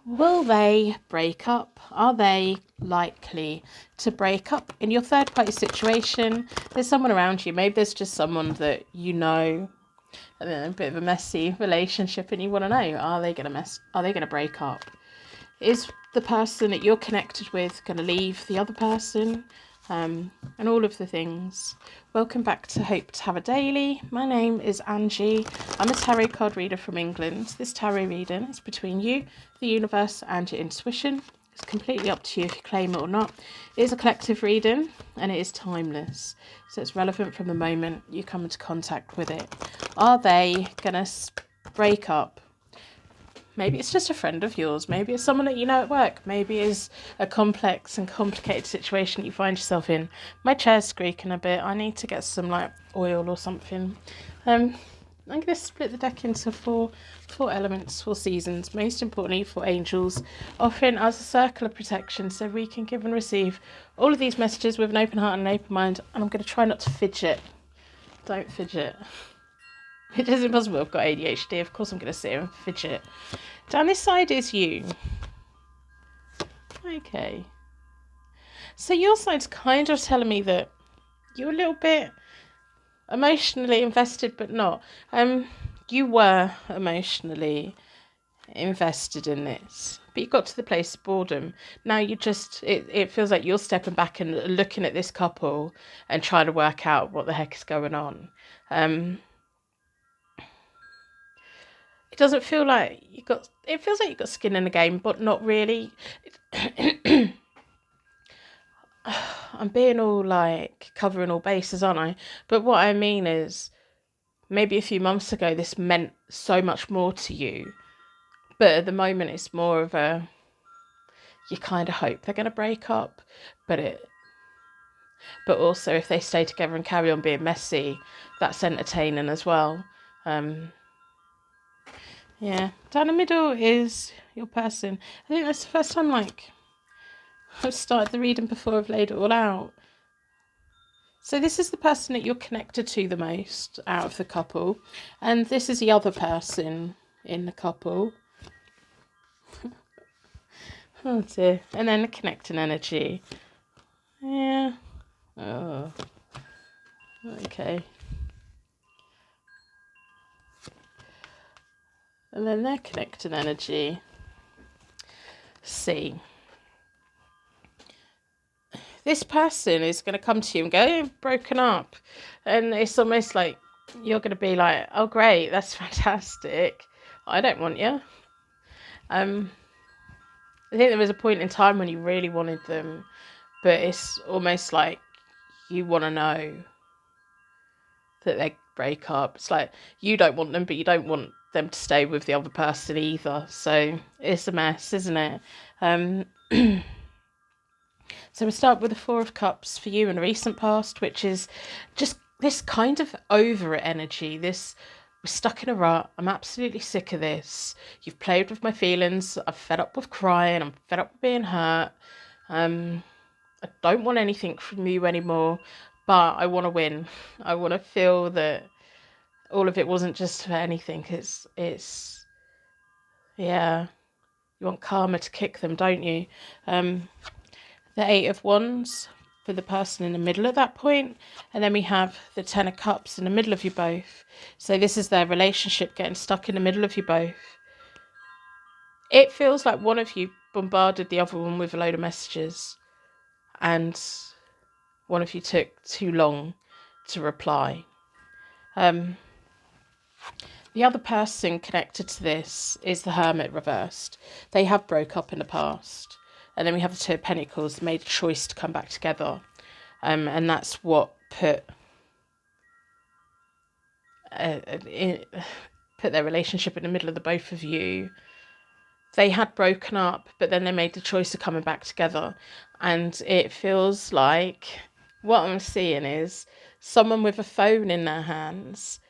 Will they break up? Are they likely to break up? In your third party situation, there's someone around you. Maybe there's just someone that you know, and then a bit of a messy relationship, and you want to know, are they gonna break up? Is the person that you're connected with going to leave the other person? And all of the things. Welcome back to Hope to Have a Daily. My name is Angie. I'm a tarot card reader from England. This tarot reading is between you, the universe, and your intuition. It's completely up to you if you claim it or not. It is a collective reading and it is timeless. So it's relevant from the moment you come into contact with it. Are they going to break up? Maybe it's just a friend of yours. Maybe it's someone that you know at work. Maybe it's a complex and complicated situation you find yourself in. My chair's squeaking a bit. I need to get some oil or something. I'm going to split the deck into four elements, 4 seasons. Most importantly, 4 angels, offering us a circle of protection so we can give and receive all of these messages with an open heart and an open mind. And I'm going to try not to fidget. Don't fidget. It is impossible. I've got ADHD. Of course I'm going to sit here and fidget. Down this side is you. Okay. So your side's kind of telling me that you're a little bit emotionally invested, but not. You were emotionally invested in this, but you got to the place of boredom. Now you just, it feels like you're stepping back and looking at this couple and trying to work out what the heck is going on. It doesn't feel like it feels like you've got skin in the game, but not really. I'm being all covering all bases, aren't I? But what I mean is, maybe a few months ago, this meant so much more to you. But at the moment, it's more of you kind of hope they're going to break up. But also, if they stay together and carry on being messy, that's entertaining as well. Yeah, down the middle is your person. I think that's the first time I've started the reading before I've laid it all out. So this is the person that you're connected to the most out of the couple. And this is the other person in the couple. Oh dear. And then the connecting energy. Yeah. Oh. Okay. And then their connecting energy. See. This person is going to come to you and go, "You've broken up." And it's almost like you're going to be like, "Oh, great, that's fantastic. I don't want you." I think there was a point in time when you really wanted them, but it's almost like you want to know that they break up. It's like you don't want them, but you don't want them to stay with the other person either. So it's a mess, isn't it? So we start with the 4 of Cups for you in a recent past, which is just this kind of over it energy. This, we're stuck in a rut. I'm absolutely sick of this. You've played with my feelings. I'm fed up with crying. I'm fed up with being hurt. I don't want anything from you anymore, but I want to win. I want to feel that all of it wasn't just for anything. Yeah, you want karma to kick them, don't you? The 8 of Wands for the person in the middle at that point. And then we have the 10 of Cups in the middle of you both. So this is their relationship getting stuck in the middle of you both. It feels like one of you bombarded the other one with a load of messages. And one of you took too long to reply. The other person connected to this is the Hermit reversed. They have broke up in the past. And then we have the 2 of Pentacles, made a choice to come back together. And that's what put their relationship in the middle of the both of you. They had broken up, but then they made the choice of coming back together. And it feels like what I'm seeing is someone with a phone in their hands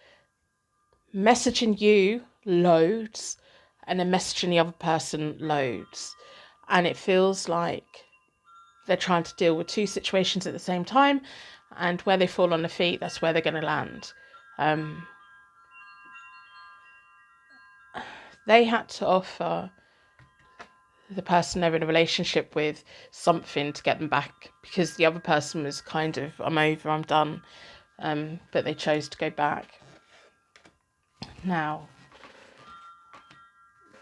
messaging you loads and then messaging the other person loads. And it feels like they're trying to deal with 2 situations at the same time, and where they fall on their feet, that's where they're going to land. They had to offer the person they're in a relationship with something to get them back, because the other person was kind of, I'm over, I'm done, but they chose to go back. Now,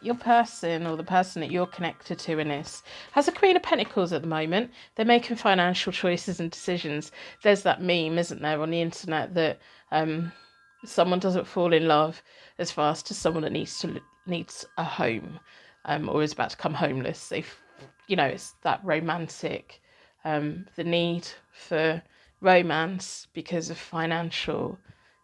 your person, or the person that you're connected to in this, has a Queen of Pentacles at the moment. They're making financial choices and decisions. There's that meme, isn't there, on the internet that someone doesn't fall in love as fast as someone that needs a home, or is about to come homeless. It's that romantic, the need for romance because of financial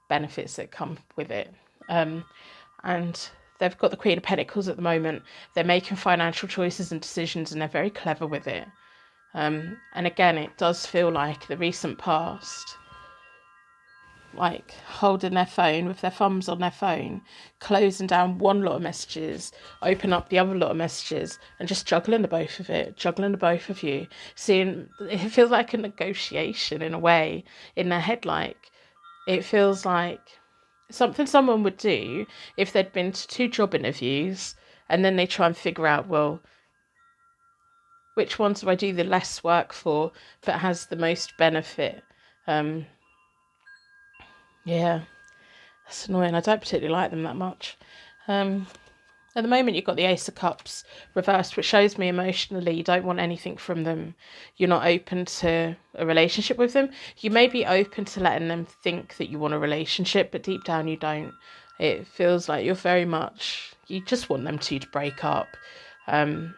benefits that come with it. And they've got the Queen of Pentacles at the moment. They're making financial choices and decisions, and they're very clever with it. And again, it does feel like the recent past, like holding their phone with their thumbs on their phone, closing down one lot of messages, open up the other lot of messages, and just juggling the both of you. Seeing, it feels like a negotiation in a way in their head. Like, it feels like something someone would do if they'd been to 2 job interviews, and then they try and figure out, well, which ones do I do the less work for but has the most benefit? Yeah, that's annoying. I don't particularly like them that much. At the moment, you've got the Ace of Cups reversed, which shows me emotionally you don't want anything from them. You're not open to a relationship with them. You may be open to letting them think that you want a relationship, but deep down you don't. It feels like you're very much, you just want them to break up. I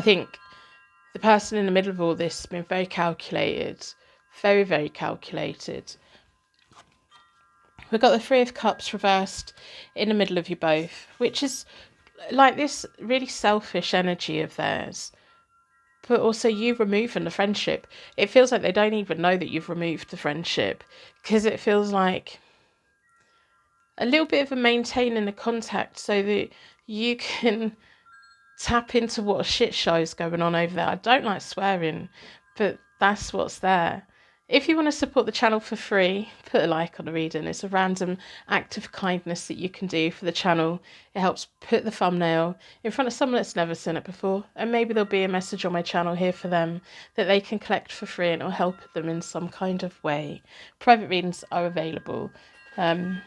think the person in the middle of all this has been very calculated, very, very calculated. We've got the Three of Cups reversed in the middle of you both, which is like this really selfish energy of theirs, but also you removing the friendship. It feels like they don't even know that you've removed the friendship, because it feels like a little bit of a maintaining the contact so that you can tap into what a shit show is going on over there. I don't like swearing, but that's what's there. If you want to support the channel for free, put a like on the reading. It's a random act of kindness that you can do for the channel. It helps put the thumbnail in front of someone that's never seen it before, and maybe there'll be a message on my channel here for them that they can collect for free, and it'll help them in some kind of way. Private readings are available. The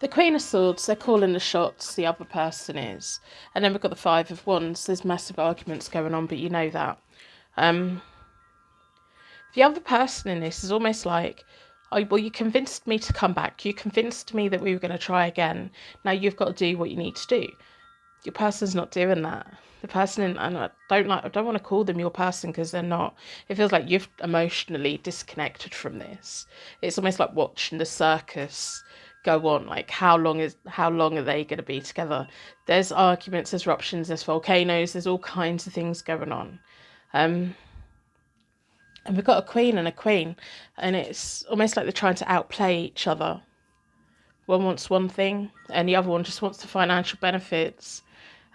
Queen of Swords, they're calling the shots, the other person is. And then we've got the Five of Wands. There's massive arguments going on, but you know that. The other person in this is almost like, oh, well, you convinced me to come back. You convinced me that we were going to try again. Now you've got to do what you need to do. Your person's not doing that. The person, and I don't want to call them your person because they're not. It feels like you've emotionally disconnected from this. It's almost like watching the circus go on. Like, how long are they going to be together? There's arguments, there's eruptions, there's volcanoes, there's all kinds of things going on. And we've got a queen and a queen, and it's almost like they're trying to outplay each other. One wants one thing, and the other one just wants the financial benefits.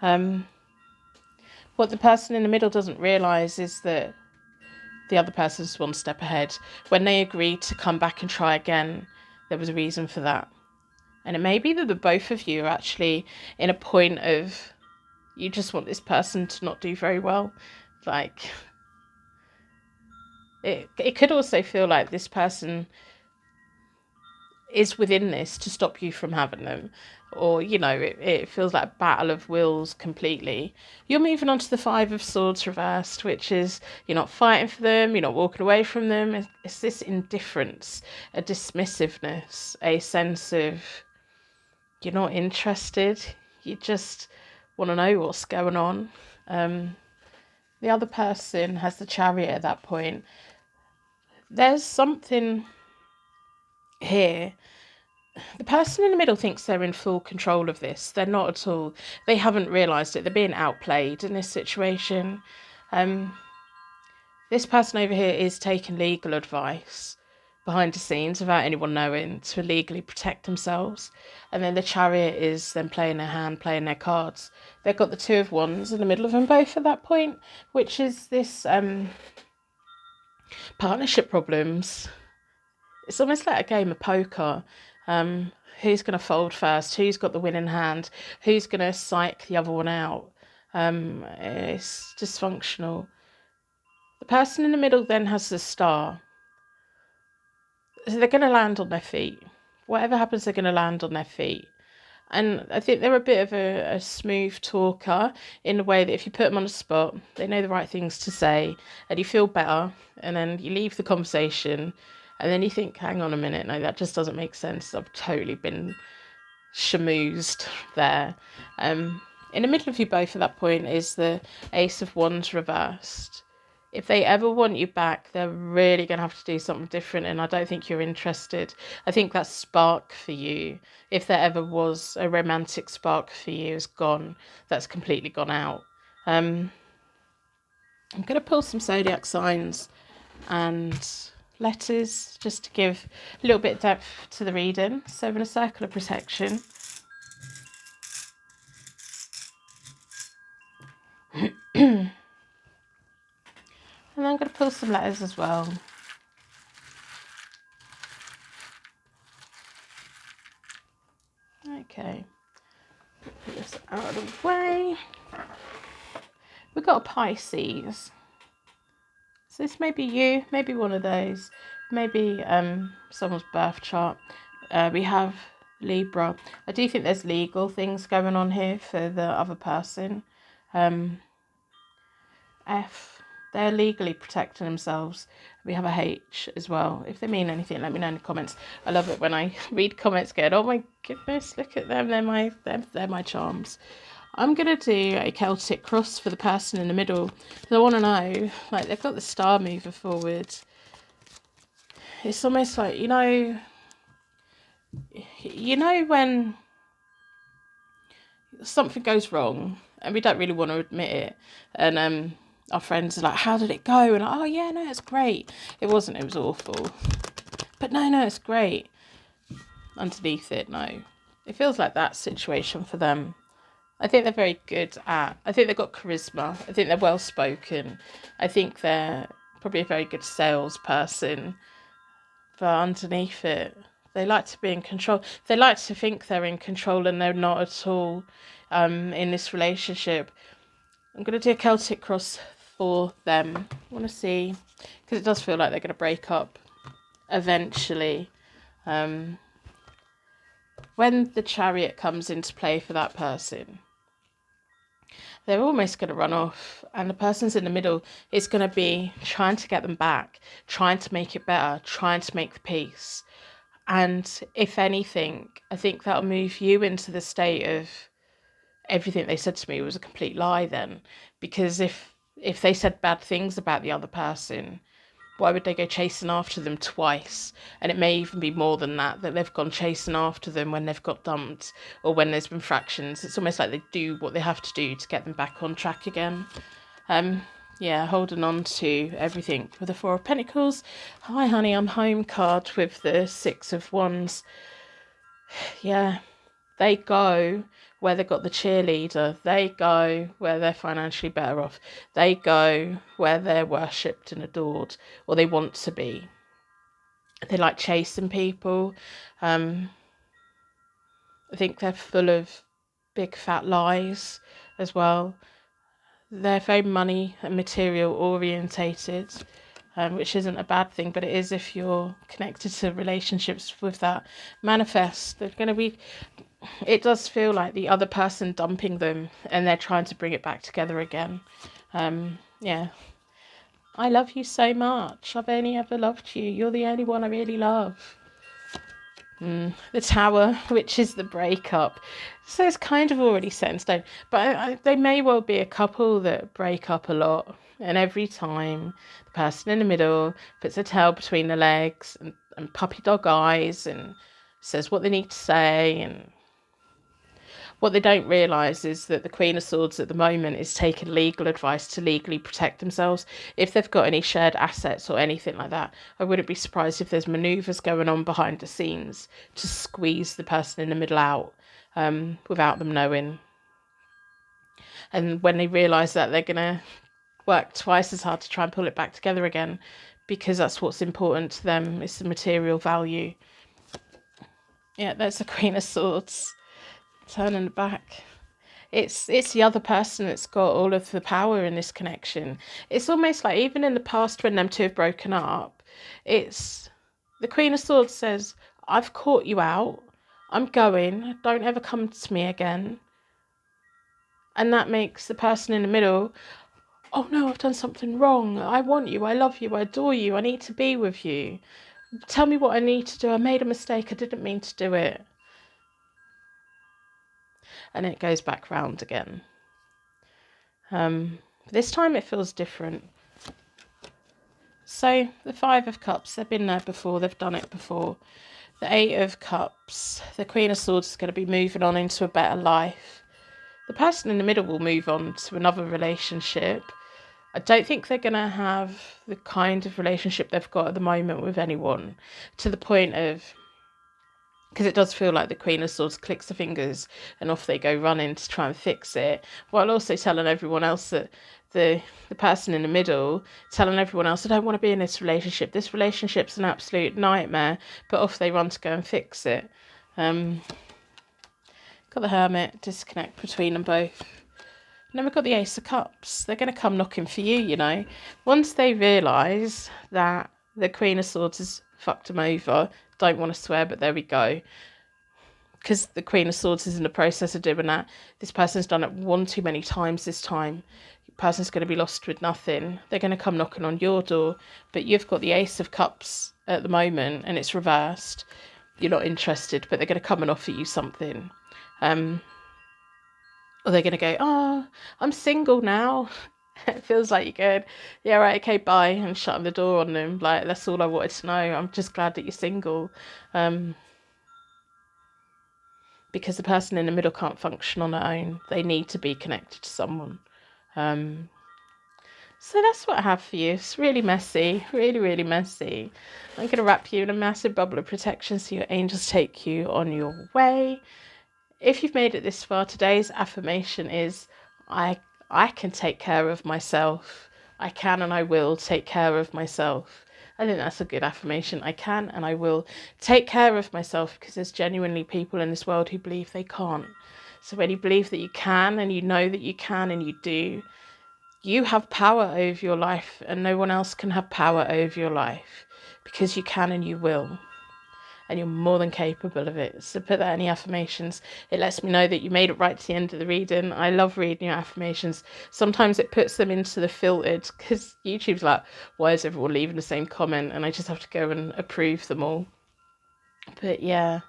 What the person in the middle doesn't realise is that the other person's one step ahead. When they agreed to come back and try again, there was a reason for that. And it may be that the both of you are actually in a point of, you just want this person to not do very well. Like, it could also feel like this person is within this to stop you from having them. Or, it feels like a battle of wills completely. You're moving on to the Five of Swords reversed, which is you're not fighting for them, you're not walking away from them. It's this indifference, a dismissiveness, a sense of you're not interested. You just want to know what's going on. The other person has the Chariot at that point. There's something here. The person in the middle thinks they're in full control of this. They're not at all. They haven't realised it. They're being outplayed in this situation. This person over here is taking legal advice behind the scenes without anyone knowing to legally protect themselves. And then the Chariot is them playing their hand, playing their cards. They've got the Two of Wands in the middle of them both at that point, which is this partnership problems. It's almost like a game of poker. who's going to fold first, who's got the winning hand, who's going to psych the other one out. It's dysfunctional. The person in the middle then has the Star. So they're going to land on their feet. Whatever happens, they're going to land on their feet. And I think they're a bit of a smooth talker in a way that if you put them on the spot, they know the right things to say, and you feel better, and then you leave the conversation, and then you think, hang on a minute, no, that just doesn't make sense. I've totally been shamoozed there. In the middle of you both at that point is the Ace of Wands reversed. If they ever want you back, they're really going to have to do something different, and I don't think you're interested. I think that spark for you, if there ever was a romantic spark for you, is gone. That's completely gone out. I'm going to pull some zodiac signs and letters just to give a little bit of depth to the reading. So I'm in a circle of protection. And I'm going to pull some letters as well. Okay. Put this out of the way. We've got a Pisces. So this may be you, maybe one of those. Maybe someone's birth chart. We have Libra. I do think there's legal things going on here for the other person. F. They're legally protecting themselves. We have a H as well. If they mean anything, let me know in the comments. I love it when I read comments going, oh my goodness, look at them. They're my charms. I'm going to do a Celtic Cross for the person in the middle. I want to know, like, they've got the star mover forward. It's almost like, you know when something goes wrong and we don't really want to admit it, and our friends are like, how did it go? And oh yeah, no, it's great. It wasn't, it was awful. But no, it's great. Underneath it, no. It feels like that situation for them. I think they're very good I think they've got charisma. I think they're well spoken. I think they're probably a very good salesperson. But underneath it, they like to be in control. They like to think they're in control, and they're not at all in this relationship. I'm going to do a Celtic Cross for them. I want to see, because it does feel like they're going to break up eventually. When the Chariot comes into play for that person, they're almost going to run off, and the person's in the middle is going to be trying to get them back, trying to make it better, trying to make the peace. And if anything, I think that'll move you into the state of everything they said to me was a complete lie then. Because if they said bad things about the other person, why would they go chasing after them twice? And it may even be more than that they've gone chasing after them when they've got dumped or when there's been fractions. It's almost like they do what they have to do to get them back on track again. Yeah, holding on to everything with the Four of Pentacles. Hi, honey, I'm home card with the Six of Wands. Yeah, they go where they've got the cheerleader. They go where they're financially better off. They go where they're worshipped and adored, or they want to be. They like chasing people. I think they're full of big fat lies as well. They're very money and material orientated, which isn't a bad thing, but it is if you're connected to relationships with that. Manifest. They're going to be... It does feel like the other person dumping them and they're trying to bring it back together again. Yeah. I love you so much. I've only ever loved you. You're the only one I really love. The Tower, which is the breakup. So it's kind of already set in stone. But they may well be a couple that break up a lot. And every time the person in the middle puts their tail between the legs and puppy dog eyes and says what they need to say. And what they don't realise is that the Queen of Swords at the moment is taking legal advice to legally protect themselves. If they've got any shared assets or anything like that, I wouldn't be surprised if there's manoeuvres going on behind the scenes to squeeze the person in the middle out without them knowing. And when they realise that, they're going to work twice as hard to try and pull it back together again, because that's what's important to them, is the material value. Yeah, there's the Queen of Swords turning back. It's the other person that's got all of the power in this connection. It's almost like even in the past when them two have broken up, it's the Queen of Swords says, I've caught you out. I'm going. Don't ever come to me again. And that makes the person in the middle, oh no, I've done something wrong. I want you. I love you. I adore you. I need to be with you. Tell me what I need to do. I made a mistake. I didn't mean to do it. And it goes back round again. This time it feels different. So the Five of Cups, they've been there before. They've done it before. The Eight of Cups, the Queen of Swords is going to be moving on into a better life. The person in the middle will move on to another relationship. I don't think they're going to have the kind of relationship they've got at the moment with anyone, to the point of, because it does feel like the Queen of Swords clicks the fingers and off they go running to try and fix it, while also telling everyone else that the person in the middle, telling everyone else, I don't want to be in this relationship. This relationship's an absolute nightmare, but off they run to go and fix it. Got the Hermit, disconnect between them both. And then we've got the Ace of Cups. They're going to come knocking for you, you know. Once they realise that the Queen of Swords has fucked them over, don't want to swear, but there we go. Because the Queen of Swords is in the process of doing that. This person's done it one too many times this time. The person's going to be lost with nothing. They're going to come knocking on your door. But you've got the Ace of Cups at the moment, and it's reversed. You're not interested, but they're going to come and offer you something. Or they're going to go, oh, I'm single now. It feels like you're going, yeah, right, okay, bye, and shutting the door on them. Like, that's all I wanted to know. I'm just glad that you're single. Because the person in the middle can't function on their own. They need to be connected to someone. So that's what I have for you. It's really messy, really, really messy. I'm going to wrap you in a massive bubble of protection so your angels take you on your way. If you've made it this far, today's affirmation is, I can take care of myself. I can and I will take care of myself. I think that's a good affirmation. I can and I will take care of myself, because there's genuinely people in this world who believe they can't. So when you believe that you can, and you know that you can, and you do, you have power over your life, and no one else can have power over your life, because you can and you will. And you're more than capable of it. So put that in the affirmations. It lets me know that you made it right to the end of the reading. I love reading your affirmations. Sometimes it puts them into the filtered, because YouTube's like, why is everyone leaving the same comment? And I just have to go and approve them all. But yeah.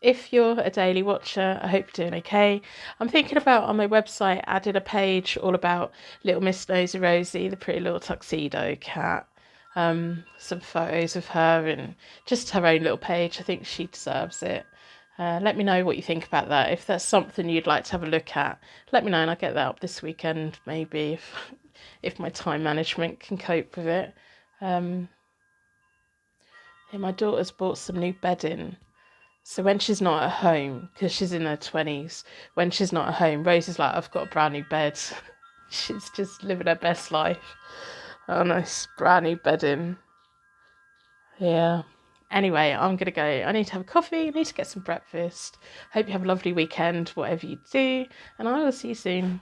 If you're a daily watcher, I hope you're doing okay. I'm thinking about, on my website, adding a page all about Little Miss Nosy Rosie, the pretty little tuxedo cat. Some photos of her and just her own little page. I think she deserves it. Let me know what you think about that. If that's something you'd like to have a look at, let me know, and I'll get that up this weekend, maybe, if my time management can cope with it. Yeah, my daughter's bought some new bedding. So when she's not at home, because she's in her 20s, when she's not at home, Rose is like, I've got a brand new bed. She's just living her best life. Oh, nice brand new bedding. Yeah. Anyway, I'm going to go. I need to have a coffee. I need to get some breakfast. Hope you have a lovely weekend, whatever you do. And I will see you soon.